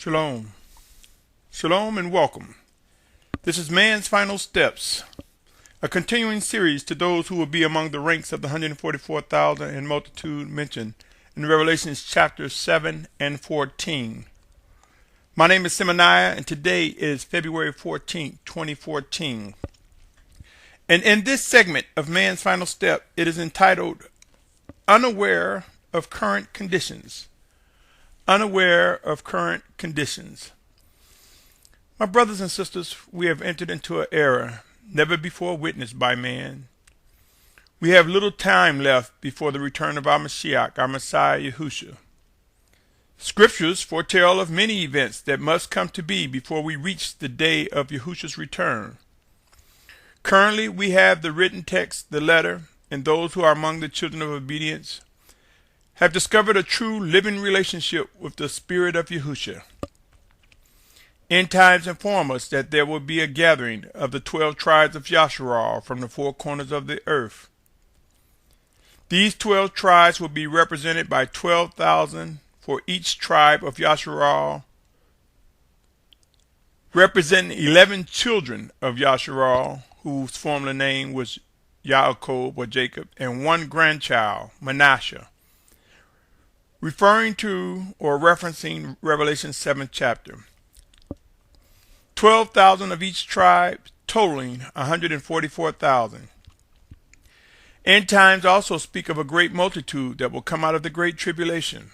Shalom. Shalom and welcome. This is Man's Final Steps, a continuing series to those who will be among the ranks of the 144,000 in multitude mentioned in Revelations chapters 7 and 14. My name is Symmanayah, and today is February 14, 2014. And in this segment of Man's Final Step, it is entitled, Unaware of Current Conditions. Unaware of current conditions. My brothers and sisters, we have entered into an era never before witnessed by man. We have little time left before the return of our Mashiach, our Messiah Yahushua. Scriptures foretell of many events that must come to be before we reach the day of Yahushua's return. Currently, we have the written text, the letter, and those who are among the children of obedience have discovered a true living relationship with the Spirit of Yahushua. End times inform us that there will be a gathering of the 12 tribes of Yasharal from the four corners of the earth. These 12 tribes will be represented by 12,000 for each tribe of Yasharal, representing 11 children of Yasharal, whose former name was Yaakov or Jacob, and one grandchild, Manasseh, referring to or referencing Revelation 7th chapter. 12,000 of each tribe, totaling 144,000. End times also speak of a great multitude that will come out of the great tribulation.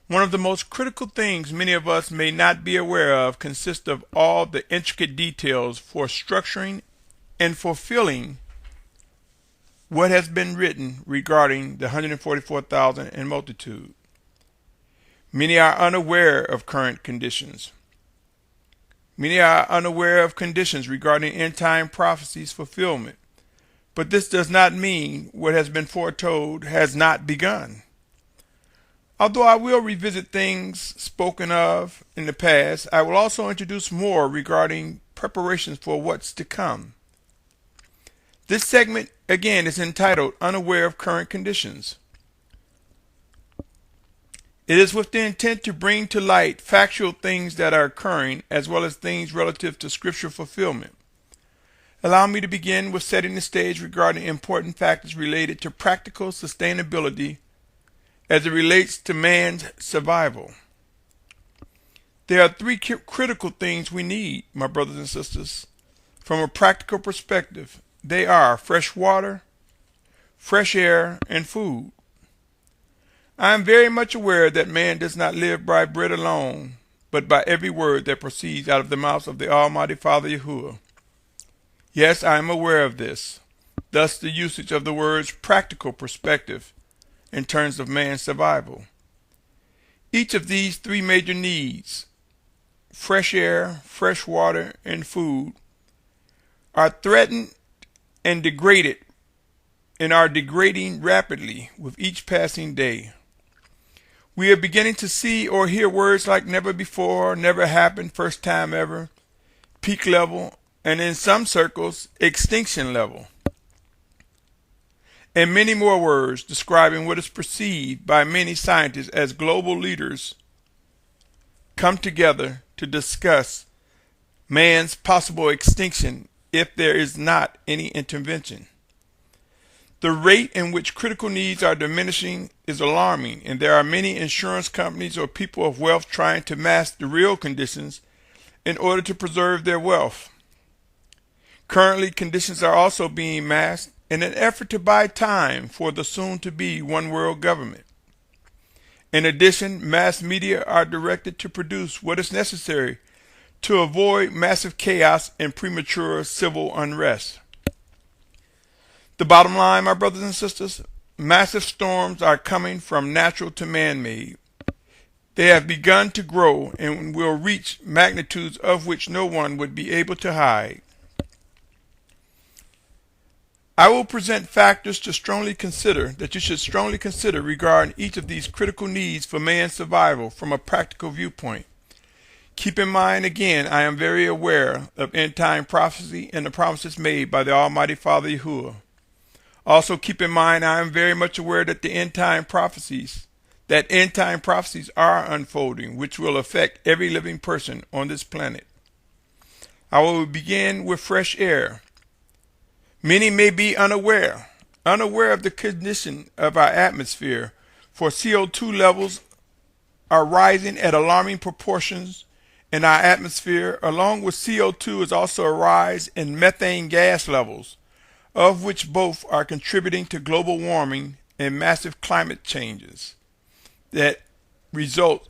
One of the most critical things many of us may not be aware of consists of all the intricate details for structuring and fulfilling what has been written regarding the 144,000 and multitude. Many are unaware of current conditions. Many are unaware of conditions regarding end-time prophecies fulfillment. But this does not mean what has been foretold has not begun. Although I will revisit things spoken of in the past, I will also introduce more regarding preparations for what's to come. This segment, again, is entitled Unaware of Current Conditions. It is with the intent to bring to light factual things that are occurring as well as things relative to scripture fulfillment. Allow me to begin with setting the stage regarding important factors related to practical sustainability as it relates to man's survival. There are three critical things we need, my brothers and sisters, from a practical perspective. They are fresh water, fresh air, and food. I am very much aware that man does not live by bread alone, but by every word that proceeds out of the mouth of the Almighty Father Yahuwah. Yes, I am aware of this. Thus the usage of the words practical perspective in terms of man's survival. Each of these three major needs, fresh air, fresh water, and food, are threatened and degraded and are degrading rapidly with each passing day. We are beginning to see or hear words like never before, never happened, first time ever, peak level, and in some circles, extinction level, and many more words describing what is perceived by many scientists as global leaders come together to discuss man's possible extinction if there is not any intervention. The rate in which critical needs are diminishing is alarming, and there are many insurance companies or people of wealth trying to mask the real conditions in order to preserve their wealth. Currently, conditions are also being masked in an effort to buy time for the soon-to-be one-world government. In addition, mass media are directed to produce what is necessary to avoid massive chaos and premature civil unrest. The bottom line, my brothers and sisters, massive storms are coming from natural to man-made. They have begun to grow and will reach magnitudes of which no one would be able to hide. I will present factors to strongly consider that you should strongly consider regarding each of these critical needs for man's survival from a practical viewpoint. Keep in mind, again, I am very aware of end-time prophecy and the promises made by the Almighty Father Yahuwah. Also keep in mind, I am very much aware that the end-time prophecies that end-time prophecies are unfolding, which will affect every living person on this planet. I will begin with fresh air. Many may be unaware of the condition of our atmosphere, for CO2 levels are rising at alarming proportions in our atmosphere. Along with CO2 is also a rise in methane gas levels, of which both are contributing to global warming and massive climate changes that result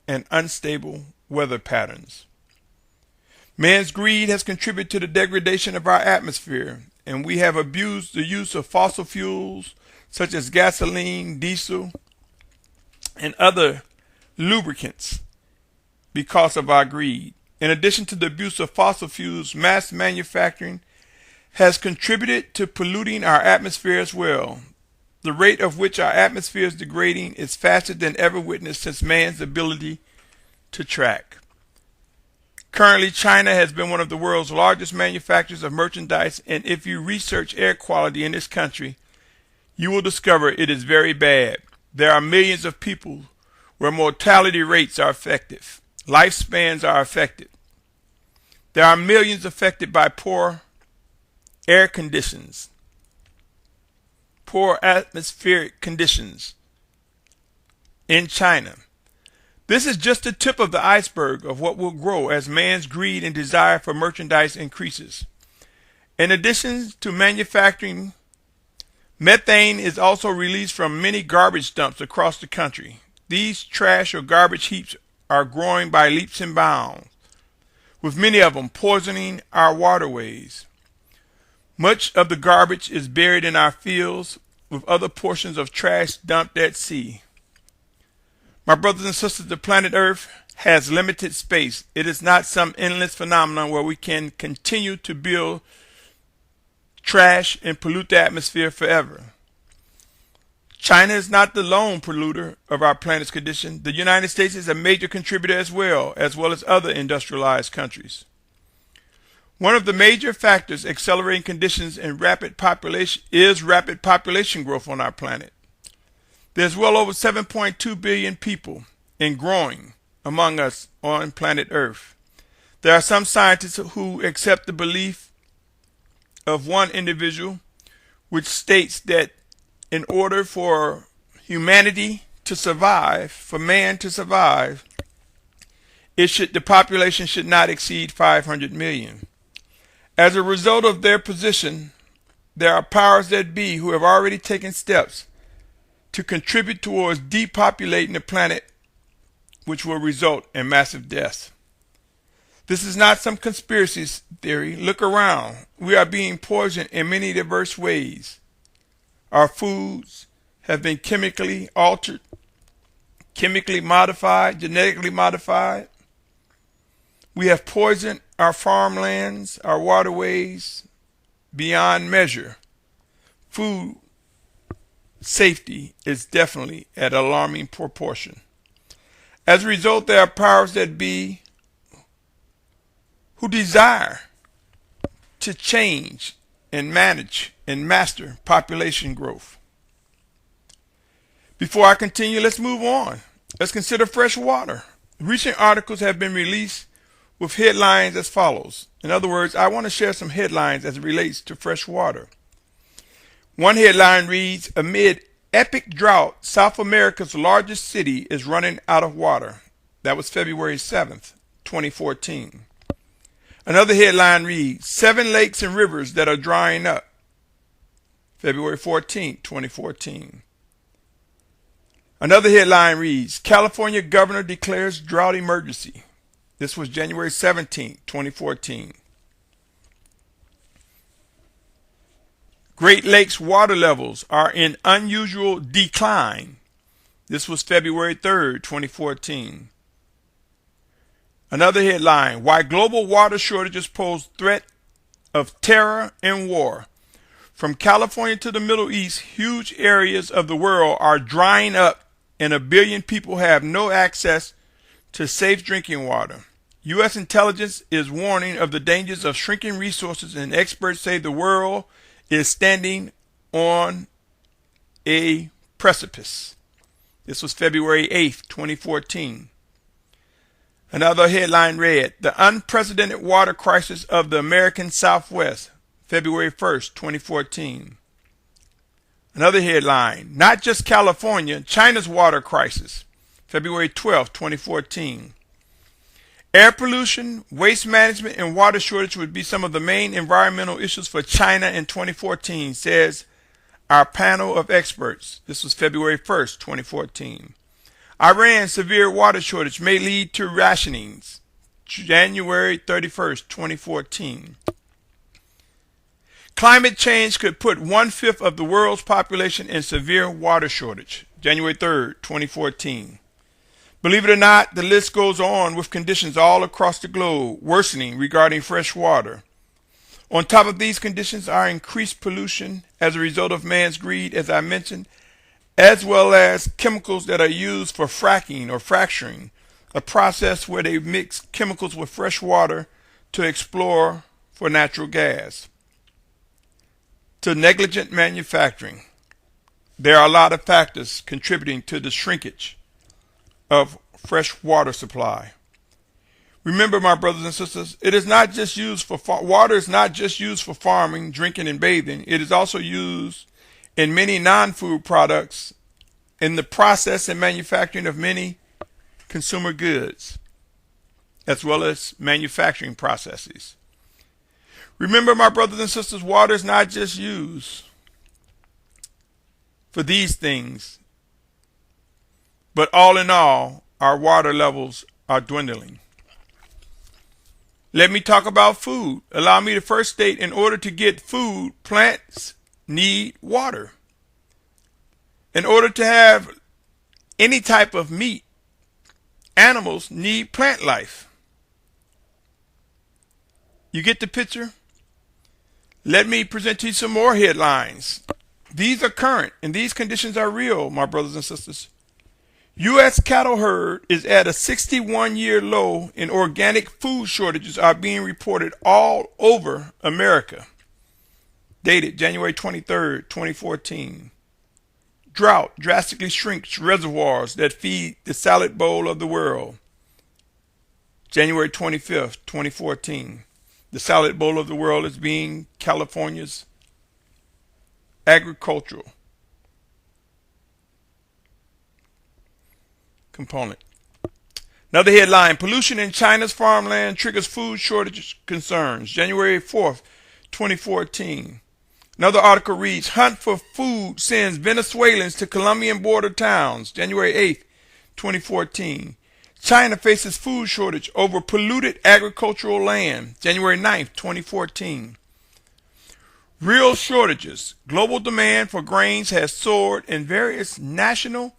in unstable weather patterns. Man's greed has contributed to the degradation of our atmosphere, and we have abused the use of fossil fuels such as gasoline, diesel, and other lubricants because of our greed. In addition to the abuse of fossil fuels, mass manufacturing has contributed to polluting our atmosphere as well. The rate of which our atmosphere is degrading is faster than ever witnessed since man's ability to track. Currently, China has been one of the world's largest manufacturers of merchandise, and if you research air quality in this country, you will discover it is very bad. There are millions of people where mortality rates are affected. Lifespans are affected. There are millions affected by poor air conditions, poor atmospheric conditions in China. This is just the tip of the iceberg of what will grow as man's greed and desire for merchandise increases. In addition to manufacturing, methane is also released from many garbage dumps across the country. These trash or garbage heaps are growing by leaps and bounds, with many of them poisoning our waterways. Much of the garbage is buried in our fields, with other portions of trash dumped at sea. My brothers and sisters, the planet Earth has limited space. It is not some endless phenomenon where we can continue to build trash and pollute the atmosphere forever. China is not the lone polluter of our planet's condition. The United States is a major contributor as well as other industrialized countries. One of the major factors accelerating conditions in rapid population growth on our planet. There's well over 7.2 billion people and growing among us on planet Earth. There are some scientists who accept the belief of one individual which states that in order for humanity to survive, for man to survive, the population should not exceed 500 million. As a result of their position, there are powers that be who have already taken steps to contribute towards depopulating the planet, which will result in massive deaths. This is not some conspiracy theory. Look around. We are being poisoned in many diverse ways. Our foods have been chemically altered, chemically modified, genetically modified. We have poisoned our farmlands, our waterways beyond measure. Food safety is definitely at alarming proportion. As a result, there are powers that be who desire to change and manage and master population growth. Before I continue, let's move on. Let's consider fresh water. Recent articles have been released with headlines as follows. In other words, I want to share some headlines as it relates to fresh water. One headline reads, amid epic drought, South America's largest city is running out of water. That was February 7th, 2014. Another headline reads, 7 lakes and rivers that are drying up. February 14th, 2014. Another headline reads, California governor declares drought emergency. This was January 17th, 2014. Great Lakes water levels are in unusual decline. This was February 3rd, 2014. Another headline, why global water shortages pose threat of terror and war. From California to the Middle East, huge areas of the world are drying up and 1 billion people have no access to safe drinking water. U.S. intelligence is warning of the dangers of shrinking resources, and experts say the world is standing on a precipice. This was February 8th, 2014. Another headline read, The Unprecedented Water Crisis of the American Southwest, February 1st, 2014. Another headline, Not Just California, China's Water Crisis, February 12th, 2014. Air pollution, waste management, and water shortage would be some of the main environmental issues for China in 2014, says our panel of experts. This was February 1st, 2014. Iran's severe water shortage may lead to rationings, January 31st, 2014. Climate change could put 1/5 of the world's population in severe water shortage, January 3rd, 2014. Believe it or not, the list goes on with conditions all across the globe worsening regarding fresh water. On top of these conditions are increased pollution as a result of man's greed, as I mentioned, as well as chemicals that are used for fracking or fracturing, a process where they mix chemicals with fresh water to explore for natural gas. To negligent manufacturing. There are a lot of factors contributing to the shrinkage of fresh water supply. Remember, my brothers and sisters, it is not just used for water is not just used for farming, drinking, and bathing. It is also used in many non-food products, in the process and manufacturing of many consumer goods, as well as manufacturing processes. Remember, my brothers and sisters, water is not just used for these things, but all in all, our water levels are dwindling. Let me talk about food. Allow me to first state, in order to get food, plants need water. In order to have any type of meat, animals need plant life. You get the picture? Let me present to you some more headlines. These are current, and these conditions are real, my brothers and sisters. U.S. cattle herd is at a 61-year low, and organic food shortages are being reported all over America. Dated January 23rd, 2014. Drought drastically shrinks reservoirs that feed the salad bowl of the world. January 25th, 2014. The salad bowl of the world is being California's agricultural component. Another headline, pollution in China's farmland triggers food shortage concerns. January 4th, 2014. Another article reads, Hunt for food sends Venezuelans to Colombian border towns. January 8th, 2014. China faces food shortage over polluted agricultural land. January 9th, 2014. Real shortages. Global demand for grains has soared, and various national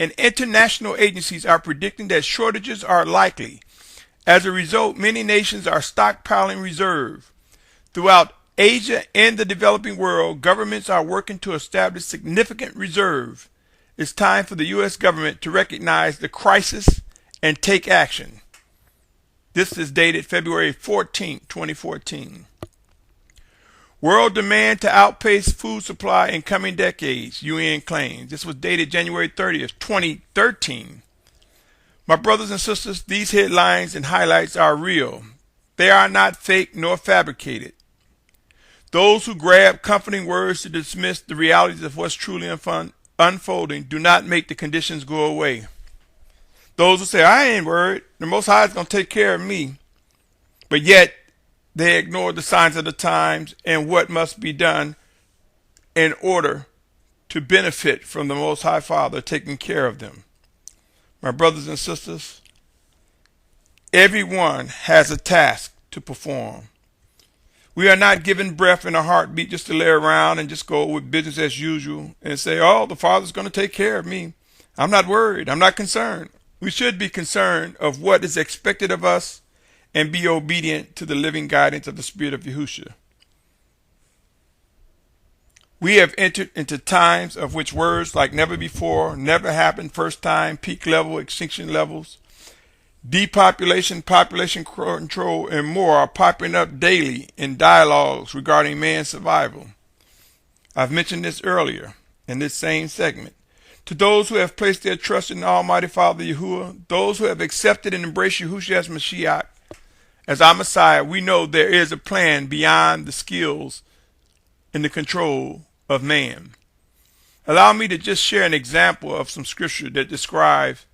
and international agencies are predicting that shortages are likely. As a result, many nations are stockpiling reserves. Throughout Asia and the developing world, governments are working to establish significant reserves. It's time for the U.S. government to recognize the crisis and take action. This is dated February 14, 2014. World demand to outpace food supply in coming decades, UN claims. This was dated January 30th, 2013. My brothers and sisters, these headlines and highlights are real. They are not fake nor fabricated. Those who grab comforting words to dismiss the realities of what's truly unfolding do not make the conditions go away. Those who say, I ain't worried, the Most High is going to take care of me, but yet they ignore the signs of the times and what must be done in order to benefit from the Most High Father taking care of them. My brothers and sisters, everyone has a task to perform. We are not given breath in a heartbeat just to lay around and just go with business as usual and say, oh, the Father's going to take care of me. I'm not worried. I'm not concerned. We should be concerned of what is expected of us and be obedient to the living guidance of the Spirit of Yahushua. We have entered into times of which words like never before, never happened, first time, peak level, extinction levels, depopulation, population control, and more are popping up daily in dialogues regarding man's survival. I've mentioned this earlier in this same segment. To those who have placed their trust in the Almighty Father Yahuwah, those who have accepted and embraced Yahushua as Mashiach, as our Messiah, we know there is a plan beyond the skills and the control of man. Allow me to just share an example of some scripture that describes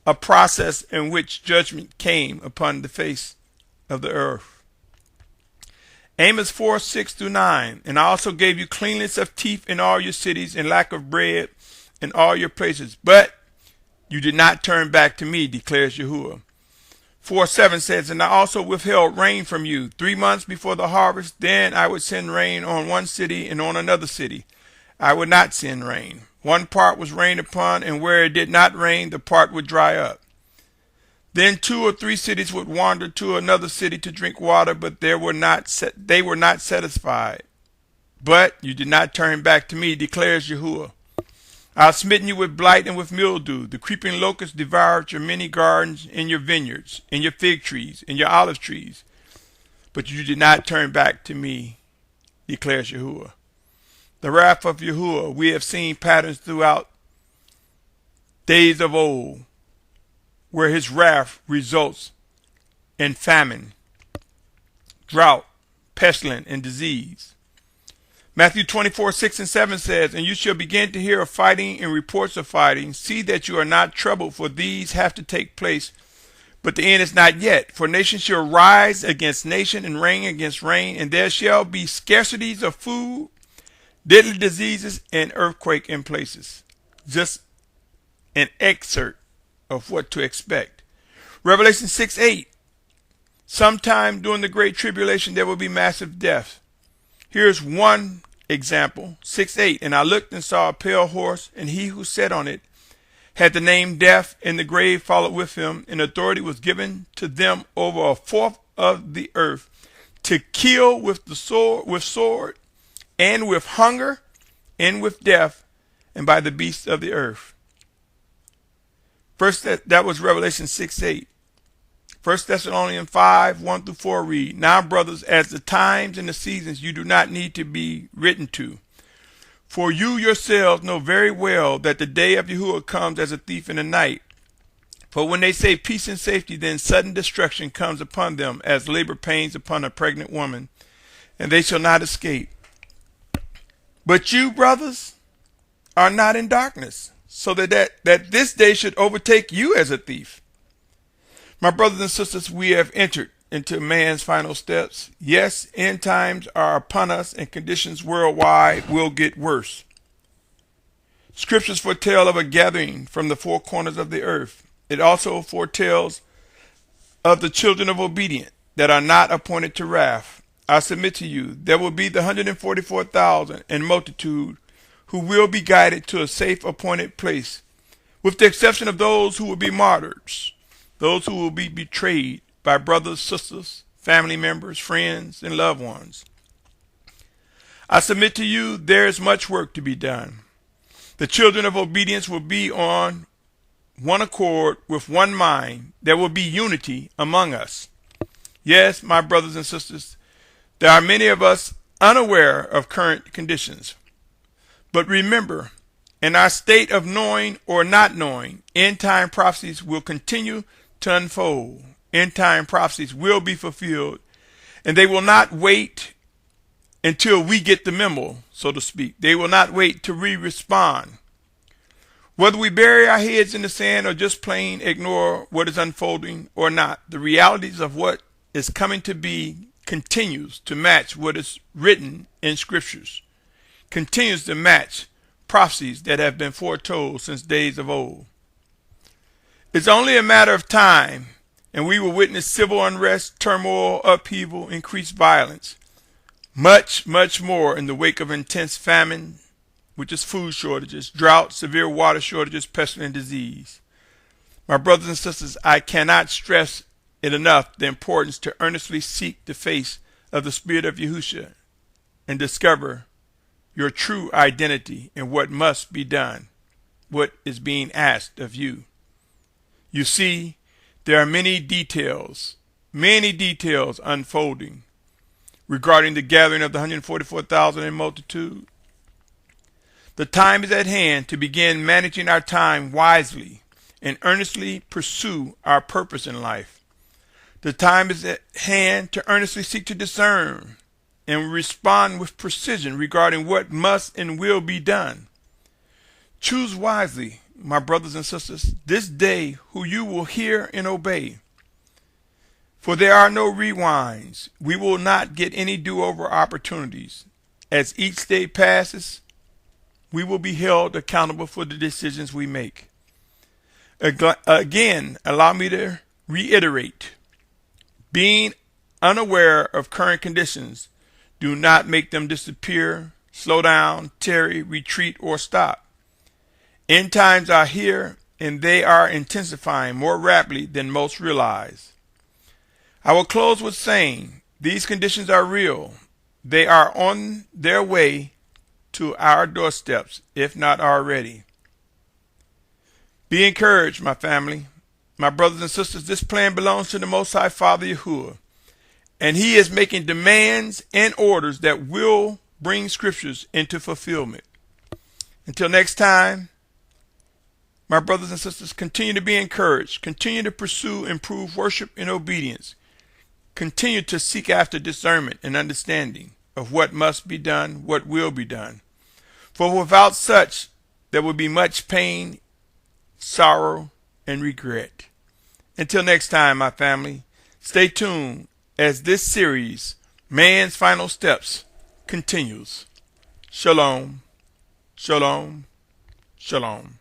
a process in which judgment came upon the face of the earth. Amos 4:6-9. And I also gave you cleanness of teeth in all your cities and lack of bread in all your places. But you did not turn back to me, declares Yahuwah. 4:7 says, and I also withheld rain from you 3 months before the harvest. Then I would send rain on one city and on another city. I would not send rain. One part was rained upon, and where it did not rain, the part would dry up. Then 2 or 3 cities would wander to another city to drink water, but they were not satisfied. But you did not turn back to me, declares Yahuwah. I have smitten you with blight and with mildew. The creeping locust devoured your many gardens and your vineyards, and your fig trees, and your olive trees. But you did not turn back to me, declares Yahuwah. The wrath of Yahuwah, we have seen patterns throughout days of old, where his wrath results in famine, drought, pestilence, and disease. Matthew 24:6-7 says, and you shall begin to hear of fighting and reports of fighting. See that you are not troubled, for these have to take place, but the end is not yet. For nation shall rise against nation, and reign against reign, and there shall be scarcities of food, deadly diseases, and earthquake in places. Just an excerpt of what to expect. Revelation 6:8. Sometime during the great tribulation there will be massive death. Here's one example, 6:8. And I looked and saw a pale horse, and he who sat on it had the name Death, and the grave followed with him, and authority was given to them over a fourth of the earth to kill with sword, and with hunger, and with death, and by the beasts of the earth. First, that was Revelation 6:8. 1 Thessalonians 5:1-4 read, now, brothers, as the times and the seasons you do not need to be written to. For you yourselves know very well that the day of Yahuwah comes as a thief in the night. For when they say peace and safety, then sudden destruction comes upon them as labor pains upon a pregnant woman, and they shall not escape. But you, brothers, are not in darkness, so that this day should overtake you as a thief. My brothers and sisters, we have entered into man's final steps. Yes, end times are upon us, and conditions worldwide will get worse. Scriptures foretell of a gathering from the four corners of the earth. It also foretells of the children of obedience that are not appointed to wrath. I submit to you, there will be the 144,000 in multitude who will be guided to a safe appointed place, with the exception of those who will be martyrs. Those who will be betrayed by brothers, sisters, family members, friends, and loved ones. I submit to you, there is much work to be done. The children of obedience will be on one accord with one mind. There will be unity among us. Yes, my brothers and sisters, there are many of us unaware of current conditions. But remember, in our state of knowing or not knowing, end-time prophecies will continue to unfold. End-time prophecies will be fulfilled, and they will not wait until we get the memo, so to speak. They will not wait till we respond. Whether we bury our heads in the sand or just plain ignore what is unfolding or not, the realities of what is coming to be continues to match what is written in scriptures, continues to match prophecies that have been foretold since days of old. It's only a matter of time, and we will witness civil unrest, turmoil, upheaval, increased violence, much, much more in the wake of intense famine, which is food shortages, drought, severe water shortages, pestilence, and disease. My brothers and sisters, I cannot stress it enough, the importance to earnestly seek the face of the Spirit of Yahushua and discover your true identity and what must be done, what is being asked of you. You see, there are many details unfolding regarding the gathering of the 144,000 in multitude. The time is at hand to begin managing our time wisely and earnestly pursue our purpose in life. The time is at hand to earnestly seek to discern and respond with precision regarding what must and will be done. Choose wisely, my brothers and sisters, this day who you will hear and obey. For there are no rewinds. We will not get any do-over opportunities. As each day passes, we will be held accountable for the decisions we make. Again, allow me to reiterate. Being unaware of current conditions do not make them disappear, slow down, tarry, retreat, or stop. End times are here, and they are intensifying more rapidly than most realize. I will close with saying, these conditions are real. They are on their way to our doorsteps, if not already. Be encouraged, my family. My brothers and sisters, this plan belongs to the Most High Father Yahuwah, and He is making demands and orders that will bring scriptures into fulfillment. Until next time, my brothers and sisters, continue to be encouraged. Continue to pursue improved worship and obedience. Continue to seek after discernment and understanding of what must be done, what will be done. For without such, there will be much pain, sorrow, and regret. Until next time, my family, stay tuned as this series, Man's Final Steps, continues. Shalom, shalom, shalom.